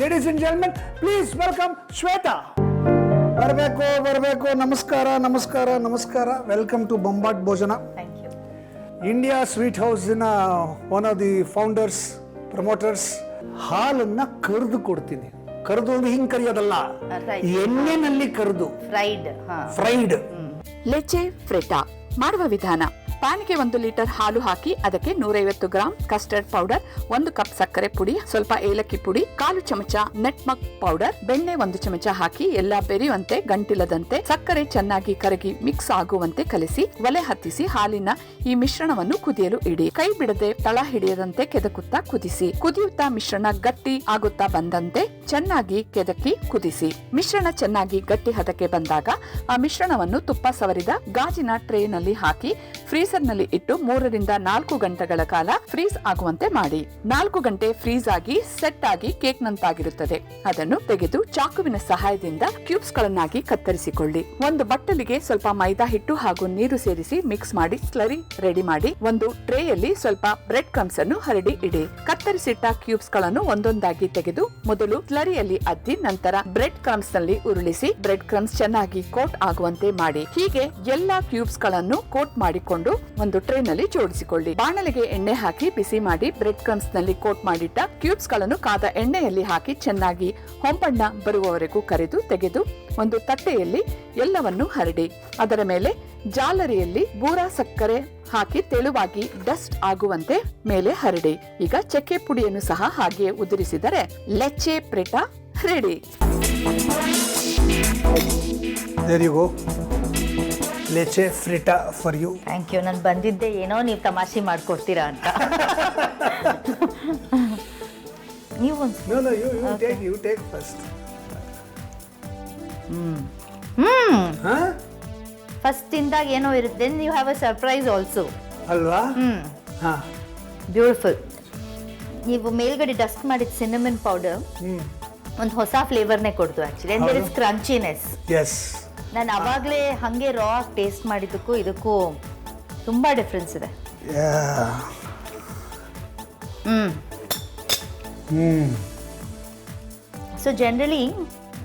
Ladies and gentlemen, please welcome Shweta. ಬರಬೇಕು. ನಮಸ್ಕಾರ. Welcome to Bombat Bhojana. India sweet ಹೌಸಿನ one of the founders, promoters. ಹಾಲನ್ನ ಕರೆದು ಕೊಡ್ತೀನಿ. ಕರೆದು ಅಂದ್ರೆ ಹಿಂಗ್ ಕರಿಯೋದಲ್ಲ, ಎಣ್ಣೆನಲ್ಲಿ ಕರೆದು ಫ್ರೈಡ್. ಲೆಚೆ ಫ್ರೆಟಾ ಮಾಡುವ ವಿಧಾನ: ಪ್ಯಾನ್ಗೆ 1 ಲೀಟರ್ ಹಾಲು ಹಾಕಿ ಅದಕ್ಕೆ 150 ಗ್ರಾಂ ಕಸ್ಟರ್ಡ್ ಪೌಡರ್, 1 ಕಪ್ ಸಕ್ಕರೆ ಪುಡಿ, ಸ್ವಲ್ಪ ಏಲಕ್ಕಿ ಪುಡಿ, 1/4 ಚಮಚ ನಟ್ಮಗ್ ಪೌಡರ್, ಬೆಣ್ಣೆ 1 ಚಮಚ ಹಾಕಿ ಎಲ್ಲ ಬೆರೆಯುವಂತೆ ಗಂಟಿಲ್ಲದಂತೆ ಸಕ್ಕರೆ ಚೆನ್ನಾಗಿ ಕರಗಿ ಮಿಕ್ಸ್ ಆಗುವಂತೆ ಕಲಿಸಿ ಒಲೆ ಹತ್ತಿಸಿ ಹಾಲಿನ ಈ ಮಿಶ್ರಣವನ್ನು ಕುದಿಯಲು ಇಡಿ. ಕೈ ಬಿಡದೆ ತಳ ಹಿಡಿಯದಂತೆ ಕೆದಕುತ್ತಾ ಕುದಿಸಿ. ಕುದಿಯುತ್ತಾ ಮಿಶ್ರಣ ಗಟ್ಟಿ ಆಗುತ್ತಾ ಬಂದಂತೆ ಚೆನ್ನಾಗಿ ಕೆದಕಿ ಕುದಿಸಿ. ಮಿಶ್ರಣ ಚೆನ್ನಾಗಿ ಗಟ್ಟಿ ಹದಕ್ಕೆ ಬಂದಾಗ ಆ ಮಿಶ್ರಣವನ್ನು ತುಪ್ಪ ಸವರಿದ ಗಾಜಿನ ಟ್ರೇನಲ್ಲಿ ಹಾಕಿ ಫ್ರೀಜರ್ ನಲ್ಲಿ ಇಟ್ಟು 3 ರಿಂದ 4 ಗಂಟೆಗಳ ಕಾಲ ಫ್ರೀಸ್ ಆಗುವಂತೆ ಮಾಡಿ. 4 ಗಂಟೆ ಫ್ರೀಸ್ ಆಗಿ ಸೆಟ್ ಆಗಿ ಕೇಕ್ ನಂತಾಗಿರುತ್ತದೆ. ಅದನ್ನು ತೆಗೆದು ಚಾಕುವಿನ ಸಹಾಯದಿಂದ ಕ್ಯೂಬ್ಸ್ ಗಳನ್ನಾಗಿ ಕತ್ತರಿಸಿಕೊಳ್ಳಿ. ಒಂದು ಬಟ್ಟಲಿಗೆ ಸ್ವಲ್ಪ ಮೈದಾ ಹಿಟ್ಟು ಹಾಗೂ ನೀರು ಸೇರಿಸಿ ಮಿಕ್ಸ್ ಮಾಡಿ ಸ್ಲರಿ ರೆಡಿ ಮಾಡಿ. ಒಂದು ಟ್ರೇಯಲ್ಲಿ ಸ್ವಲ್ಪ ಬ್ರೆಡ್ ಕ್ರಮ್ಸ್ ಅನ್ನು ಹರಡಿ ಇಡಿ. ಕತ್ತರಿಸಿಟ್ಟ ಕ್ಯೂಬ್ಸ್ ಗಳನ್ನು ಒಂದೊಂದಾಗಿ ತೆಗೆದು ಮೊದಲು ಸ್ಲರಿಯಲ್ಲಿ ಅದ್ದಿ ನಂತರ ಬ್ರೆಡ್ ಕ್ರಮ್ಸ್ ನಲ್ಲಿ ಉರುಳಿಸಿ ಬ್ರೆಡ್ ಕ್ರಮ್ಸ್ ಚೆನ್ನಾಗಿ ಕೋಟ್ ಆಗುವಂತೆ ಮಾಡಿ. ಹೀಗೆ ಎಲ್ಲಾ ಕ್ಯೂಬ್ಸ್ ಗಳನ್ನು ಕೋಟ್ ಮಾಡಿಕೊಂಡು ಒಂದು ಟ್ರೇ ನಲ್ಲಿ ಜೋಡಿಸಿಕೊಳ್ಳಿ. ಬಾಣಲೆಗೆ ಎಣ್ಣೆ ಹಾಕಿ ಬಿಸಿ ಮಾಡಿ ಬ್ರೆಡ್ ಕ್ರಮ್ಸ್ ನಲ್ಲಿ ಕೋಟ್ ಮಾಡಿಟ್ಟ ಕ್ಯೂಬ್ಸ್ ಗಳನ್ನು ಕಾದ ಎಣ್ಣೆಯಲ್ಲಿ ಹಾಕಿ ಚೆನ್ನಾಗಿ ಹೊಂಬಣ್ಣ ಬರುವವರೆಗೂ ಕರೆದು ತೆಗೆದು ಒಂದು ತಟ್ಟೆಯಲ್ಲಿ ಎಲ್ಲವನ್ನು ಹರಡಿ. ಅದರ ಮೇಲೆ ಜಾಲರಿಯಲ್ಲಿ ಬೂರಾ ಸಕ್ಕರೆ ಹಾಕಿ ತೆಳುವಾಗಿ ಡಸ್ಟ್ ಆಗುವಂತೆ ಮೇಲೆ ಹರಡಿ. ಈಗ ಚಕ್ಕೆ ಪುಡಿಯನ್ನು ಸಹ ಹಾಗೆ ಉದುರಿಸಿದರೆ leche frita ready. There you go. Leche frita for you. Thank you. ನಾನು ಬಂದಿದ್ದೆ ಏನೋ ನೀವು ತಮಾಷೆ ಮಾಡ್ಕೊಡ್ತೀರಾ ಅಂತ. ನೀವು you take first. ಫಸ್ಟ್ ಇಂದಾಗ ಏನೋ ಇರುತ್ತೆ, then you have a surprise also ಅಲ್ವಾ? ಬ್ಯೂಟಿಫುಲ್. ನೀವು ಮೇಲ್ಗಡೆ ಡಸ್ಟ್ ಮಾಡಿದ ಸಿನಮನ್ ಪೌಡರ್ ಒಂದು ಹೊಸ ಫ್ಲೇವರ್ನೇ ಕೊಡ್ತು actually. And there is crunchiness. Yes. ನಾನು ಅವಾಗಲೇ ಹಾಗೆ ರಾ ಟೇಸ್ಟ್ ಮಾಡಿದ್ದಕ್ಕೂ ಇದಕ್ಕೂ ತುಂಬ ಡಿಫ್ರೆನ್ಸ್ ಇದೆ. ಸೊ ಜನರಲಿ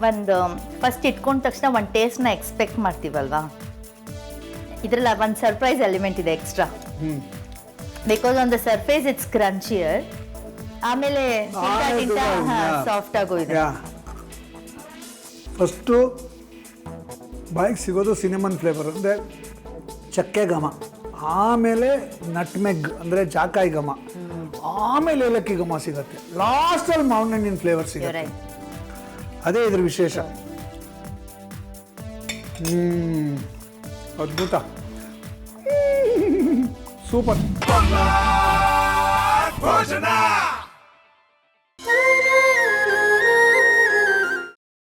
ಒಂದು ಫಸ್ಟ್ ಇಟ್ಕೊಂಡ ತಕ್ಷಣ ಒಂದು ಟೇಸ್ಟ್ನ ಎಕ್ಸ್ಪೆಕ್ಟ್ ಮಾಡ್ತೀವಲ್ವಾ, ಇದರಲ್ಲಿ ಒಂದು ಸರ್ಪ್ರೈಸ್ ಎಲಿಮೆಂಟ್ ಇದೆ extra. Because on the surface it's crunchier, ಆಮೇಲೆ ಸಾಫ್ಟ್ ಆಗೋ ಇದೆ. ಫಸ್ಟು ಬಾಯಿಗೆ ಸಿಗೋದು ಸಿನಿಮನ್ ಫ್ಲೇವರ್ ಅಂದರೆ ಚಕ್ಕೆ ಘಮ, ಆಮೇಲೆ ನಟ್ಮೆಗ್ ಅಂದರೆ ಜಾಕಾಯಿ ಘಮ, ಆಮೇಲೆ ಏಲಕ್ಕಿ ಘಮ ಸಿಗುತ್ತೆ, ಲಾಸ್ಟಲ್ಲಿ ಮಾವಿನ ಹಣ್ಣಿನ ಫ್ಲೇವರ್ ಸಿಗುತ್ತೆ. ಅದೇ ಇದ್ರ ವಿಶೇಷ. ಅದ್ಭುತ, ಸೂಪರ್.